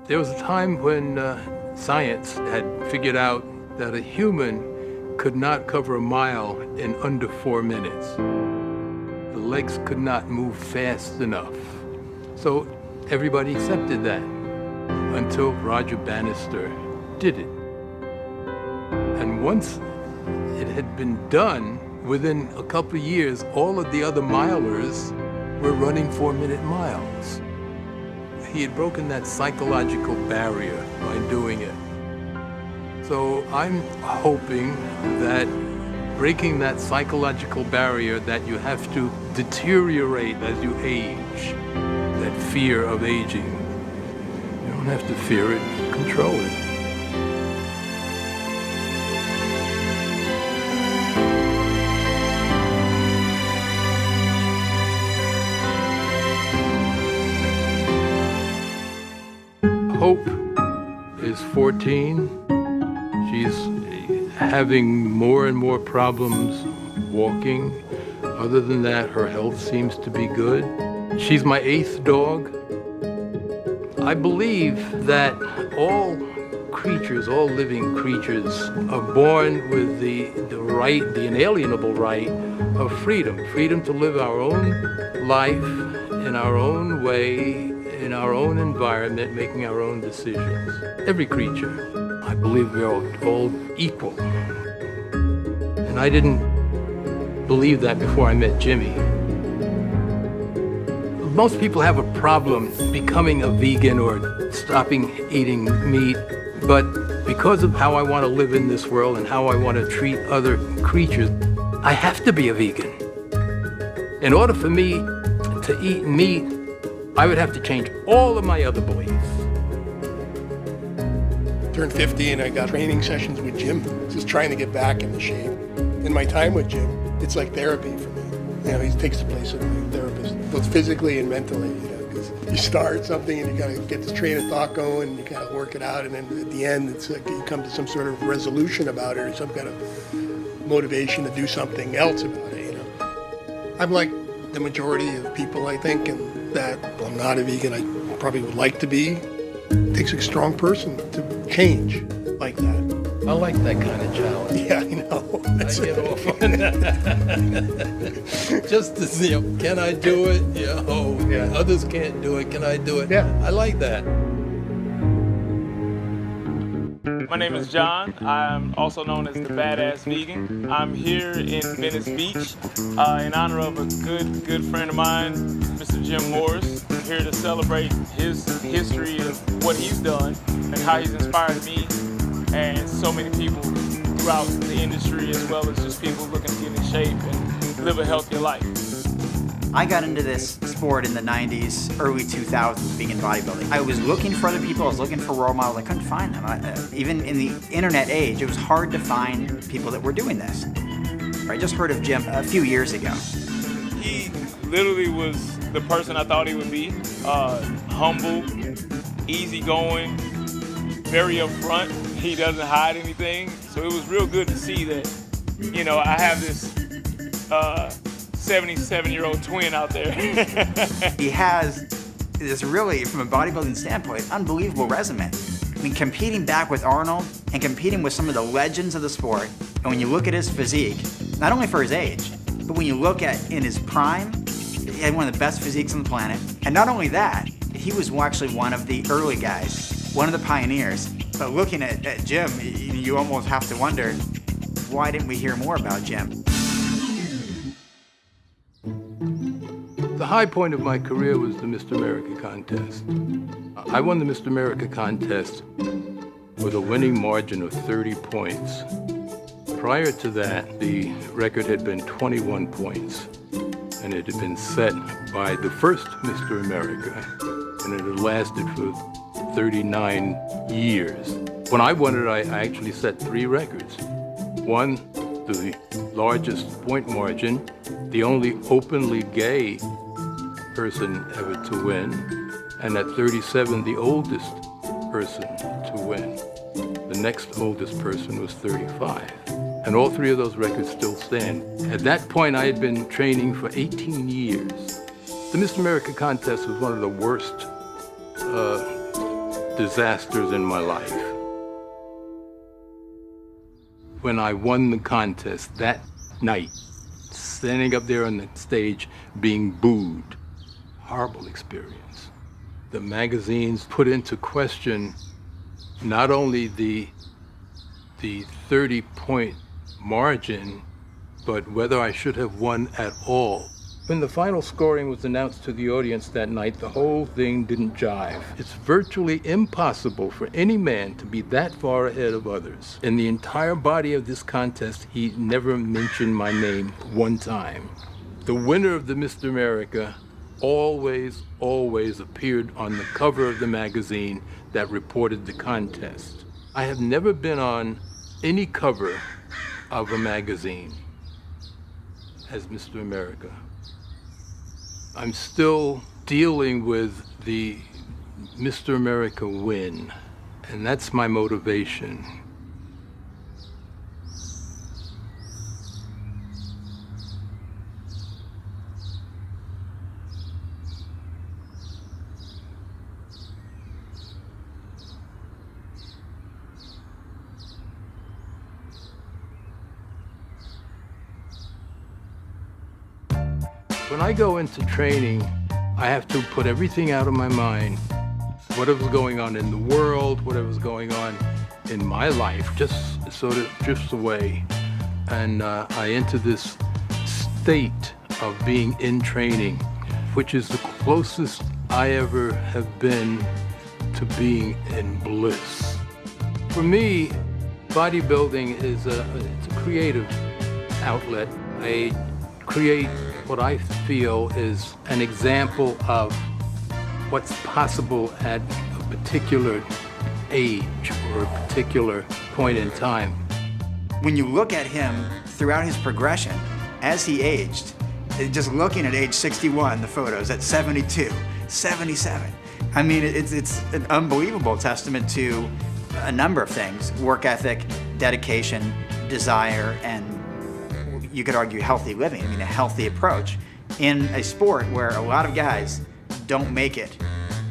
There was a time when science had figured out that a human could not cover a mile in under 4 minutes. The legs could not move fast enough. So everybody accepted that until Roger Bannister did it. And once it had been done, within a couple of years, all of the other milers were running 4-minute miles. He had broken that psychological barrier by doing it. So I'm hoping that breaking that psychological barrier that you have to deteriorate as you age, that fear of aging, you don't have to fear it, control it. Hope is 14. She's having more and more problems walking. Other than that, her health seems to be good. She's my 8th dog. I believe that all creatures, all living creatures, are born with the right, the inalienable right of freedom. Freedom to live our own life in our own way, in our own environment, making our own decisions. Every creature, I believe we're all equal. And I didn't believe that before I met Jimmy. Most people have a problem becoming a vegan or stopping eating meat, but because of how I want to live in this world and how I want to treat other creatures, I have to be a vegan. In order for me to eat meat, I would have to change all of my other beliefs. Turned 50 and I got training sessions with Jim, just trying to get back into shape. In my time with Jim, it's like therapy for me. You know, he takes the place of a therapist, both physically and mentally, you know, because you start something and you gotta get this train of thought going and you gotta work it out, and then at the end, it's like you come to some sort of resolution about it or some kind of motivation to do something else about it, you know. I'm like the majority of people, I think, and that I'm not a vegan, I probably would like to be. It takes a strong person to change like that. I like that kind of challenge. Yeah, I know. I get off on that. Just to see, can I do it? Yeah, yeah. Others can't do it. Can I do it? Yeah. I like that. My name is John. I'm also known as the Badass Vegan. I'm here in Venice Beach in honor of a good friend of mine, Mr. Jim Morris. I'm here to celebrate his history of what he's done and how he's inspired me and so many people throughout the industry, as well as just people looking to get in shape and live a healthier life. I got into this sport in the 90s, early 2000s, being in bodybuilding. I was looking for other people, I was looking for role models, I couldn't find them. Even in the internet age, it was hard to find people that were doing this. I just heard of Jim a few years ago. He literally was the person I thought he would be. Humble, easygoing, very upfront. He doesn't hide anything. So it was real good to see that, you know, I have this 77-year-old twin out there. He has this really, from a bodybuilding standpoint, unbelievable resume. I mean, competing back with Arnold and competing with some of the legends of the sport, and when you look at his physique, not only for his age, but when you look at in his prime, he had one of the best physiques on the planet. And not only that, he was actually one of the early guys, one of the pioneers. But looking at Jim, you almost have to wonder, why didn't we hear more about Jim? The high point of my career was the Mr. America contest. I won the Mr. America contest with a winning margin of 30 points. Prior to that, the record had been 21 points, and it had been set by the first Mr. America, and it had lasted for 39 years. When I won it, I actually set 3 records. One, the largest point margin, the only openly gay person ever to win, and at 37, the oldest person to win. The next oldest person was 35. And all 3 of those records still stand. At that point, I had been training for 18 years. The Mr. America contest was one of the worst disasters in my life. When I won the contest that night, standing up there on the stage being booed, horrible experience. The magazines put into question not only the 30-point margin, but whether I should have won at all. When the final scoring was announced to the audience that night, the whole thing didn't jive. It's virtually impossible for any man to be that far ahead of others. In the entire body of this contest, he never mentioned my name one time. The winner of the Mr. America always appeared on the cover of the magazine that reported the contest. I have never been on any cover of a magazine as Mr. America. I'm still dealing with the Mr. America win, and that's my motivation. When I go into training, I have to put everything out of my mind. Whatever's going on in the world, whatever's going on in my life, just sort of drifts away. And I enter this state of being in training, which is the closest I ever have been to being in bliss. For me, bodybuilding is it's a creative outlet. I create what I feel is an example of what's possible at a particular age or a particular point in time. When you look at him throughout his progression, as he aged, just looking at age 61, the photos, at 72, 77, I mean, it's an unbelievable testament to a number of things: work ethic, dedication, desire, and you could argue healthy living. I mean, a healthy approach in a sport where a lot of guys don't make it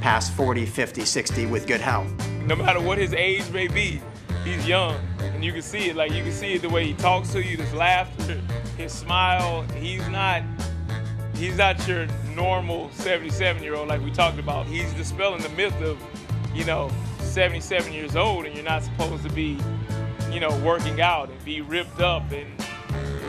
past 40, 50, 60 with good health. No matter what his age may be, he's young, and you can see it. Like, you can see it the way he talks to you, his laughter, his smile. He's not your normal 77-year-old like we talked about. He's dispelling the myth of, 77 years old and you're not supposed to be, working out and be ripped up and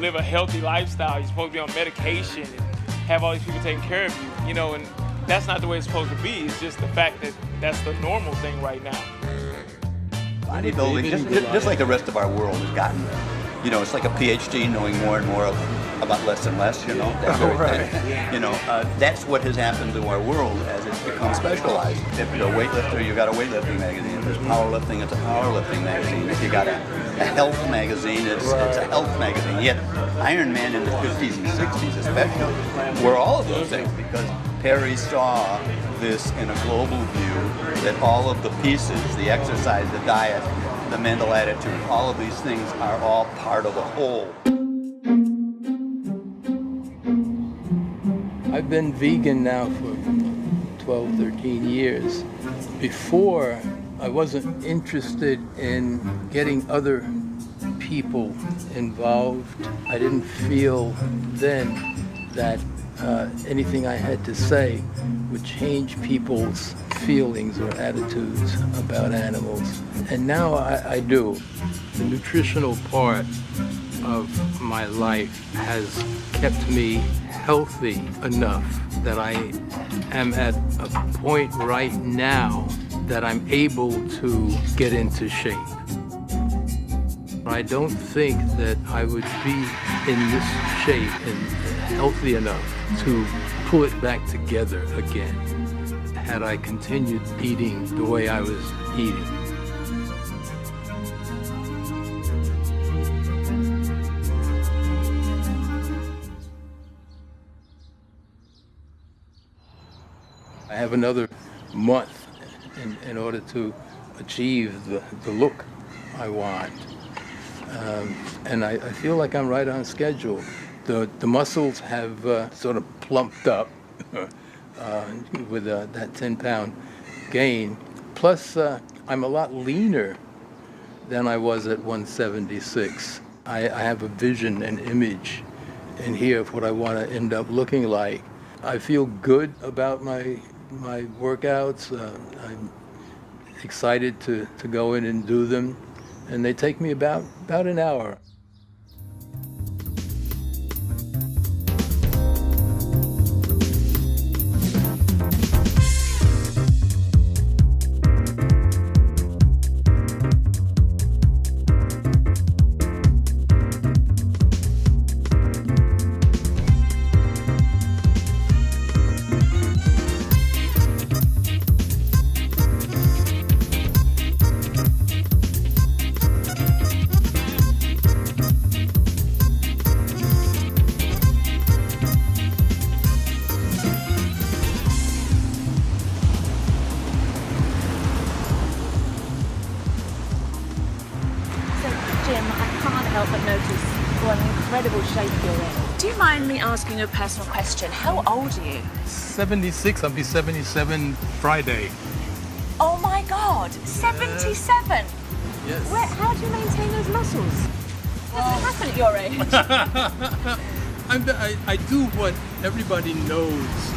live a healthy lifestyle. You're supposed to be on medication and have all these people taking care of you, and that's not the way it's supposed to be. It's just the fact that that's the normal thing right now. Bodybuilding, just like the rest of our world, has gotten, it's like a PhD knowing more and more about less and less, that very thing. That's what has happened to our world as it's become specialized. If you're a weightlifter, you got a weightlifting magazine. If there's powerlifting, it's a powerlifting magazine. If you got a health magazine, it's a health magazine. Yet Iron Man in the 50s and 60s especially were all of those things, because Perry saw this in a global view, that all of the pieces, the exercise, the diet, the mental attitude, all of these things are all part of a whole. I've been vegan now for 12, 13 years. Before, I wasn't interested in getting other people involved. I didn't feel then that anything I had to say would change people's feelings or attitudes about animals. And now I do. The nutritional part of my life has kept me healthy enough that I am at a point right now that I'm able to get into shape. I don't think that I would be in this shape and healthy enough to pull it back together again had I continued eating the way I was eating. I have another month in order to achieve the look I want. And I feel like I'm right on schedule. The muscles have sort of plumped up with that 10-pound gain. Plus, I'm a lot leaner than I was at 176. I have a vision, an image in here of what I want to end up looking like. I feel good about my workouts. I'm excited to go in and do them, and they take me about an hour. Jim, I can't help but notice what an incredible shape you're in. Do you mind me asking you a personal question? How old are you? 76, I'll be 77 Friday. Oh my God, 77? Yes. How do you maintain those muscles? Doesn't happen at your age. I do what everybody knows,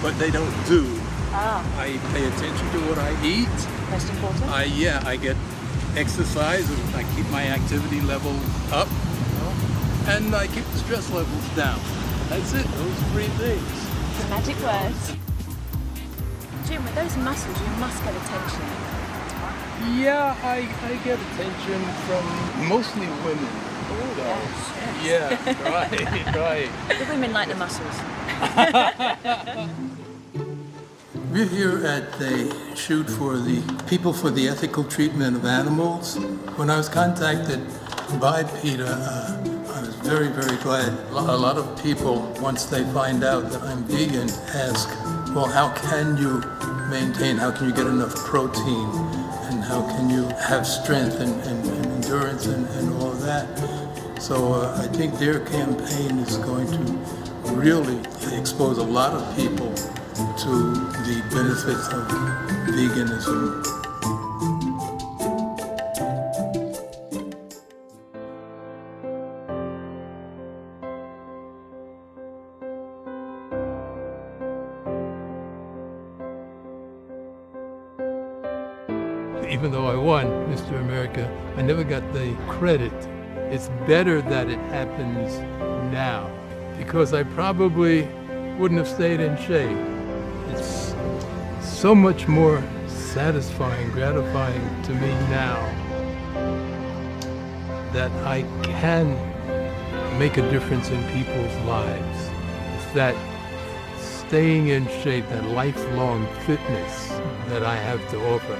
but they don't do. I pay attention to what I eat. Most important. I get exercise, and I keep my activity level up, and I keep the stress levels down. That's it, those three things. The magic words. Jim, with those muscles, you must get attention. Yeah, I get attention from mostly women. Oh, yes. Yeah, right. The women like the muscles. We're here at the shoot for the People for the Ethical Treatment of Animals. When I was contacted by Peter, I was very, very glad. A lot of people, once they find out that I'm vegan, ask, well, how can you maintain, how can you get enough protein, and how can you have strength and endurance and all of that? So I think their campaign is going to really expose a lot of people to the benefits of veganism. Even though I won Mr. America, I never got the credit. It's better that it happens now, because I probably wouldn't have stayed in shape. It's so much more satisfying, gratifying to me now that I can make a difference in people's lives. It's that staying in shape, that lifelong fitness that I have to offer.